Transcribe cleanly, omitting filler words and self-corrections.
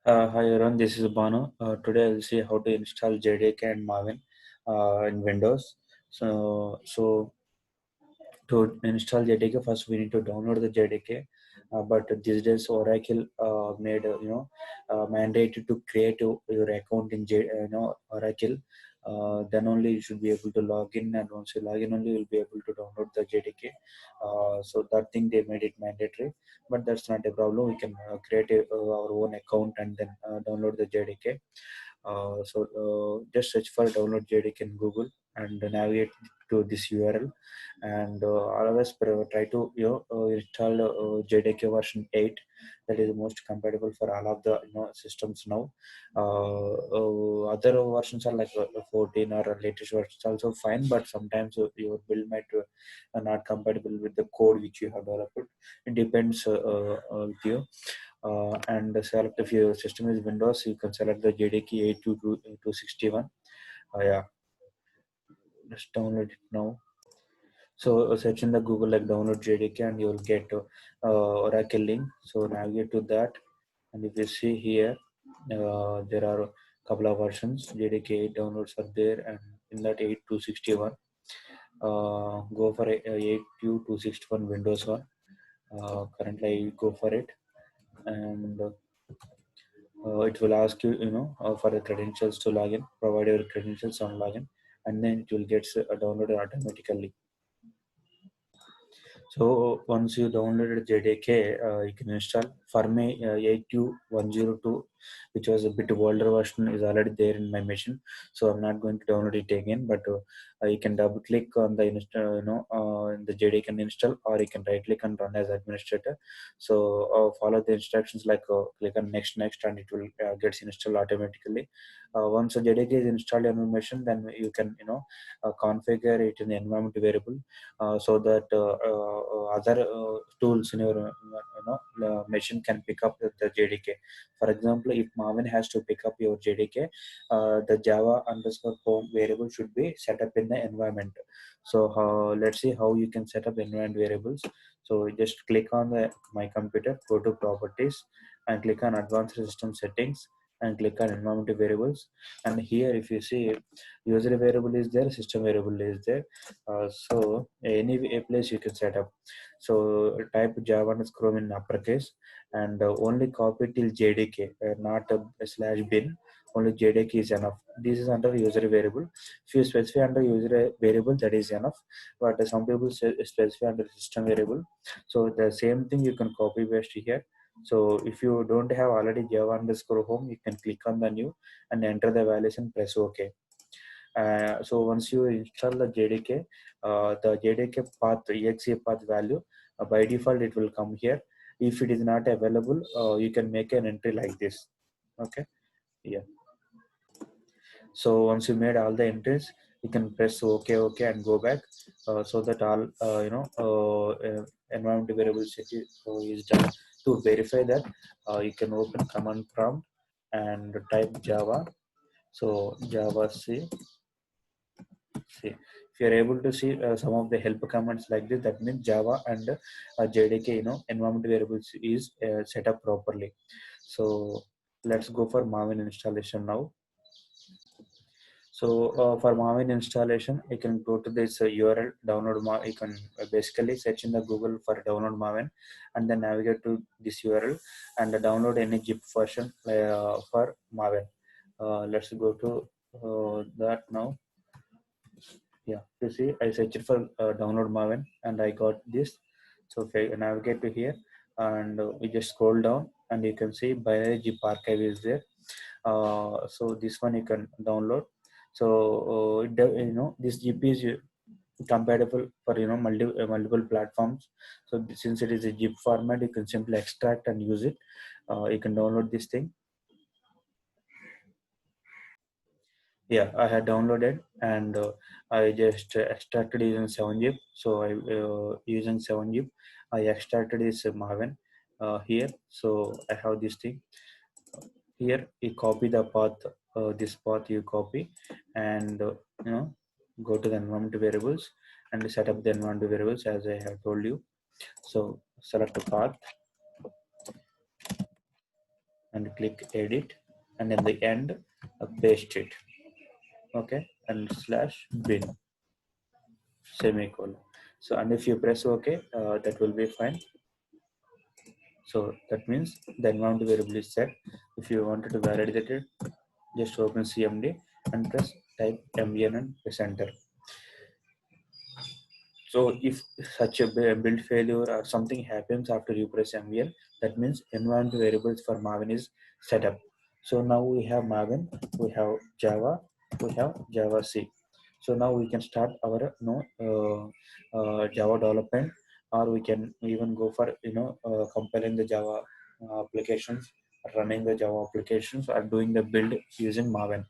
Hi everyone, this is Banu. Today I'll see how to install JDK and Maven in Windows. So to install JDK, first we need to download the JDK. But these days Oracle made mandated to create your account in Oracle. Then only you should be able to log in, and once you log in, only you'll be able to download the JDK. So that thing they made it mandatory, but that's not a problem. We can create our own account and then download the JDK. Just search for download JDK in Google and navigate to this URL, and always try to install JDK version 8. That is the most compatible for all of the systems now. Other versions are like 14 or latest versions also fine, but sometimes your build might not compatible with the code which you have developed. It depends with you. And select if your system is Windows, you can select the JDK 82261. Yeah, just download it now. So search in the Google like download JDK and you will get Oracle link. So navigate to that, and if you see here, there are a couple of versions. JDK 8 downloads are there, and in that 8261, go for 8261 Windows one. Currently, I go for it, and it will ask you, for the credentials to login. Provide your credentials on login, and then it will get downloaded automatically. So once you downloaded JDK, you can install. For me, 82102, which was a bit older version, is already there in my machine. So I'm not going to download it again. But you can double click on the in the JDK and install, or you can right click and run as administrator. So follow the instructions like click on next, and it will gets installed automatically. Once the JDK is installed in your machine, then you can configure it in the environment variable, so that other tools in your machine can pick up the JDK. For example, if Marvin has to pick up your JDK, the Java underscore home variable should be set up in the environment. So let's see how you can set up environment variables. So just click on the my computer, go to properties, and click on advanced system settings, and click on environment variables. And here, if you see, user variable is there, system variable is there. So any a place you can set up. So type Java and Chrome in uppercase, and only copy till JDK, not a slash bin. Only JDK is enough. This is under user variable. If you specify under user variable, that is enough. But some people specify under system variable. So the same thing you can copy paste here. So if you don't have already Java underscore home, you can click on the new and enter the values and press OK. So once you install the JDK, the JDK path, exe path value, by default it will come here. If it is not available, you can make an entry like this. Okay, yeah. So once you made all the entries, you can press OK and go back, so that all environment variables is done. To verify that, you can open command prompt and type Java. So Java C. See, if you're able to see some of the help commands like this, that means Java and JDK, environment variables is set up properly. So let's go for Maven installation now. So for Maven installation, you can go to this URL, download you can basically search in the Google for download Maven, and then navigate to this URL and download any zip version for Maven. Let's go to that now. Yeah, you see, I searched for download Maven and I got this. So if I navigate to here, and we just scroll down, and you can see binary zip archive is there. So this one you can download. So this zip is compatible for multiple platforms. So since it is a zip format, you can simply extract and use it. You can download this thing. Yeah, I had downloaded, and I just extracted using 7-zip. So I using 7-zip, I extracted this Maven here. So I have this thing here. You copy the path, this path you copy, and go to the environment variables and set up the environment variables as I have told you. So select the path and click edit, and in the end paste it. Okay, and slash bin semicolon. So, and if you press OK, that will be fine. So that means the environment variable is set. If you wanted to validate it, just open CMD and press type MVN and press enter. So if such a build failure or something happens after you press MVN, that means environment variables for Maven is set up. So now we have Maven, we have Java, we have Java C. So now we can start our Java development, or we can even go for compiling the Java applications, running the Java applications, or doing the build using Maven.